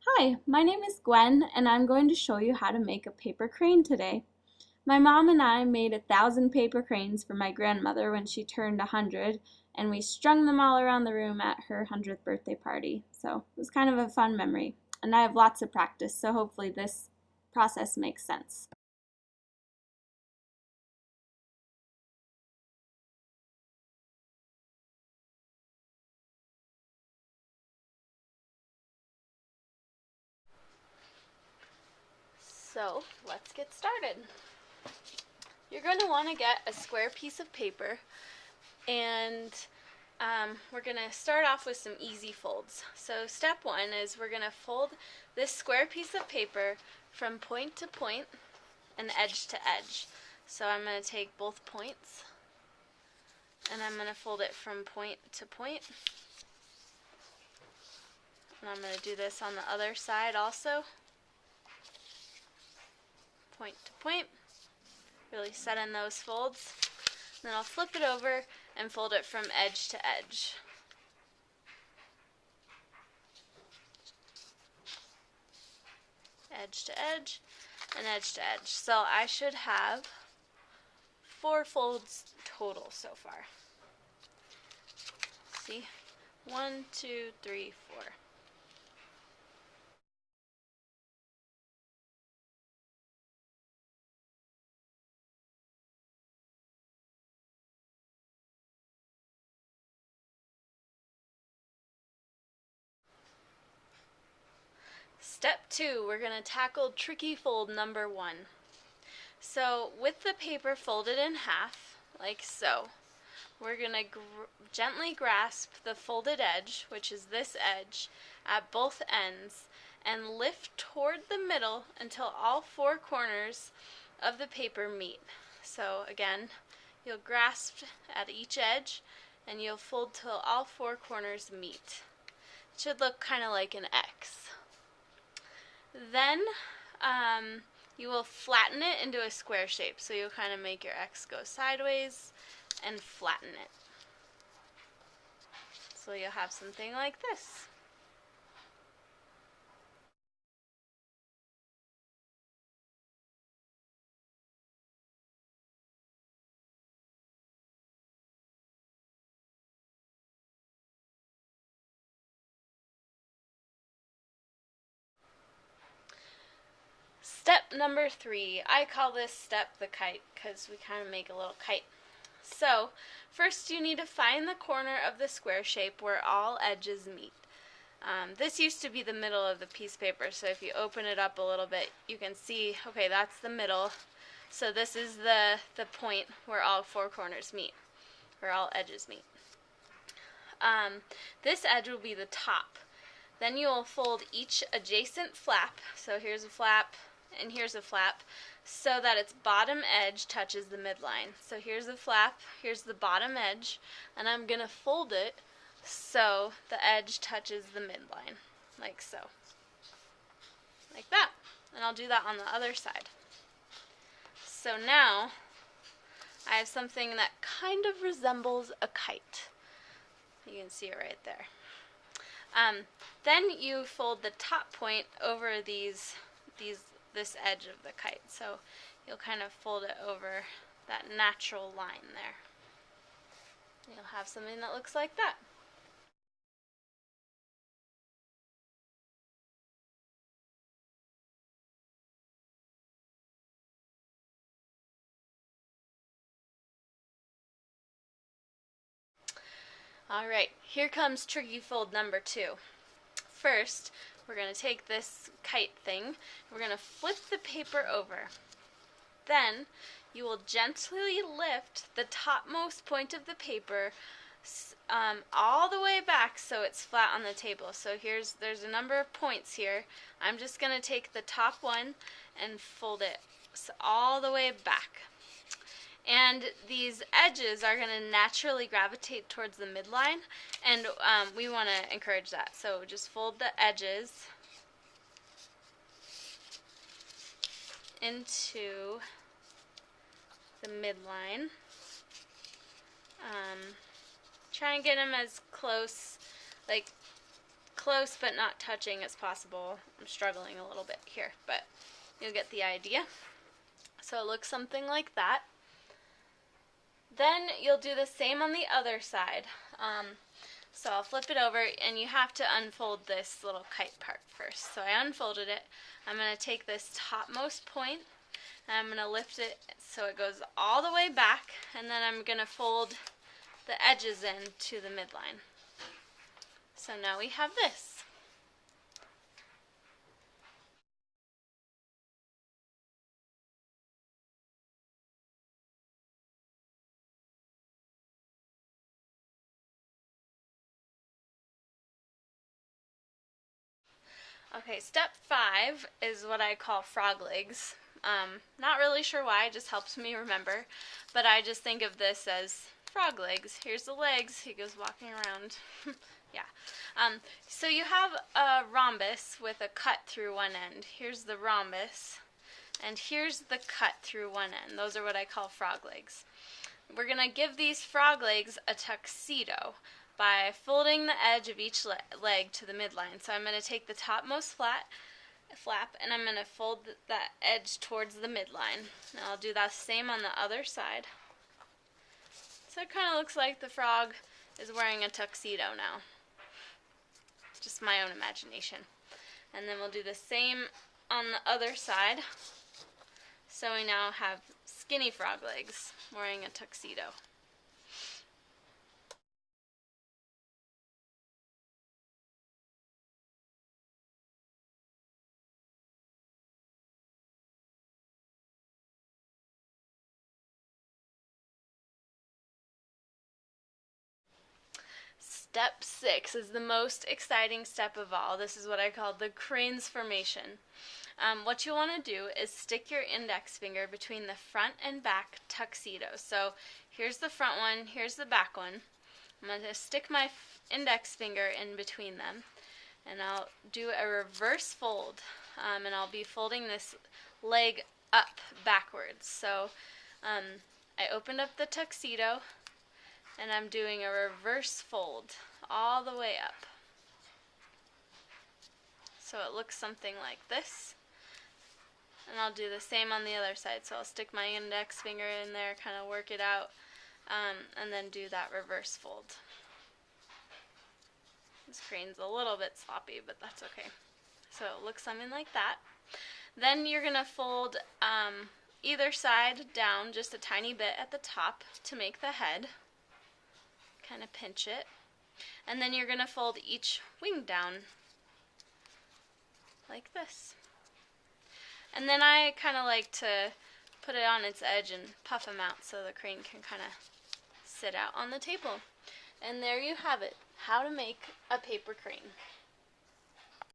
Hi, my name is Gwen, and I'm going to show you how to make a paper crane today. My mom and I made 1,000 paper cranes for my grandmother when she turned 100, and we strung them all around the room at her 100th birthday party. So it was kind of a fun memory, and I have lots of practice, so hopefully this process makes sense. So let's get started. You're going to want to get a square piece of paper, and we're going to start off with some easy folds. So step one is we're going to fold this square piece of paper from point to point and edge to edge. So I'm going to take both points and I'm going to fold it from point to point. And I'm going to do this on the other side also. Point to point. Really set in those folds. Then I'll flip it over and fold it from edge to edge. Edge to edge and edge to edge. So I should have 4 folds total so far. See? 1, 2, 3, 4. Step 2, we're going to tackle tricky fold number 1. So with the paper folded in half, like so, we're going to gently grasp the folded edge, which is this edge, at both ends, and lift toward the middle until all 4 corners of the paper meet. So again, you'll grasp at each edge, and you'll fold till all 4 corners meet. It should look kind of like an X. Then you will flatten it into a square shape. So you'll kind of make your X go sideways and flatten it. So you'll have something like this. Step number 3, I call this step the kite because we kind of make a little kite. So first you need to find the corner of the square shape where all edges meet. This used to be the middle of the piece of paper, so if you open it up a little bit, you can see, okay, that's the middle. So this is the point where all 4 corners meet, where all edges meet. This edge will be the top. Then you will fold each adjacent flap, so here's a flap and here's a flap, so that its bottom edge touches the midline. So here's the flap, here's the bottom edge, and I'm going to fold it so the edge touches the midline, like so. Like that. And I'll do that on the other side. So now I have something that kind of resembles a kite. You can see it right there. Then you fold the top point over this edge of the kite. So you'll kind of fold it over that natural line there. You'll have something that looks like that. Alright, here comes tricky fold number 2. First, we're going to take this kite thing, we're going to flip the paper over. Then, you will gently lift the topmost point of the paper all the way back so it's flat on the table. So there's a number of points here. I'm just going to take the top one and fold it all the way back. And these edges are going to naturally gravitate towards the midline, and we want to encourage that. So just fold the edges into the midline. Try and get them as close, like close but not touching as possible. I'm struggling a little bit here, but you'll get the idea. So it looks something like that. Then you'll do the same on the other side. So I'll flip it over, and you have to unfold this little kite part first. So I unfolded it. I'm going to take this topmost point, and I'm going to lift it so it goes all the way back, and then I'm going to fold the edges in to the midline. So now we have this. Okay, step 5 is what I call frog legs. Not really sure why, it just helps me remember, but I just think of this as frog legs. Here's the legs, he goes walking around. Yeah. So you have a rhombus with a cut through one end. Here's the rhombus, and here's the cut through one end. Those are what I call frog legs. We're going to give these frog legs a tuxedo by folding the edge of each leg to the midline. So I'm going to take the topmost flap and I'm going to fold that edge towards the midline. And I'll do that same on the other side. So it kind of looks like the frog is wearing a tuxedo now. It's just my own imagination. And then we'll do the same on the other side. So we now have skinny frog legs wearing a tuxedo. Step 6 is the most exciting step of all. This is what I call the crane's formation. What you want to do is stick your index finger between the front and back tuxedos. So here's the front one, here's the back one. I'm going to stick my index finger in between them, and I'll do a reverse fold, and I'll be folding this leg up backwards. So I opened up the tuxedo, and I'm doing a reverse fold all the way up. So it looks something like this. And I'll do the same on the other side. So I'll stick my index finger in there, kind of work it out, and then do that reverse fold. This crane's a little bit sloppy, but that's okay. So it looks something like that. Then you're going to fold either side down just a tiny bit at the top to make the head. Kind of pinch it. And then you're going to fold each wing down like this. And then I kind of like to put it on its edge and puff them out so the crane can kind of sit out on the table. And there you have it, how to make a paper crane.